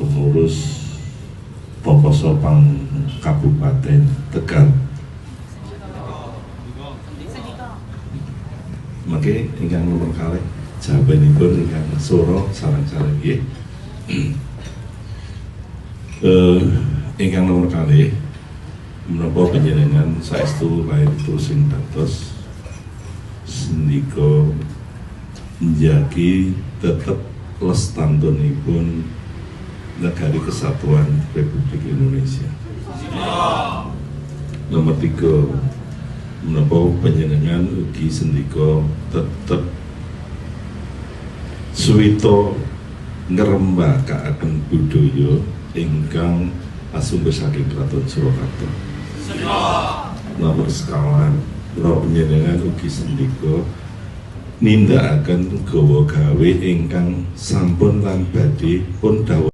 pengurus Pokosopang Kabupaten Tegal. Maka ingkang nomor kalih jawabanipun ingkang sura sareng-sareng nggih. Ingkang nomor kalih menapa panjenengan saestu lair terus ing dados sendika njagi tetep lestantunipun Negari Kesatuan Republik Indonesia. Nomor 3, menapa panjenengan ugi sendika tetep suwita ngrembakakaken budaya ingkang asumber saking Kraton Surakarta. Nomor sekawan, panjenengan ugi sendika nindakaken gawa gawe ingkang sampun lan badhe pun dawuh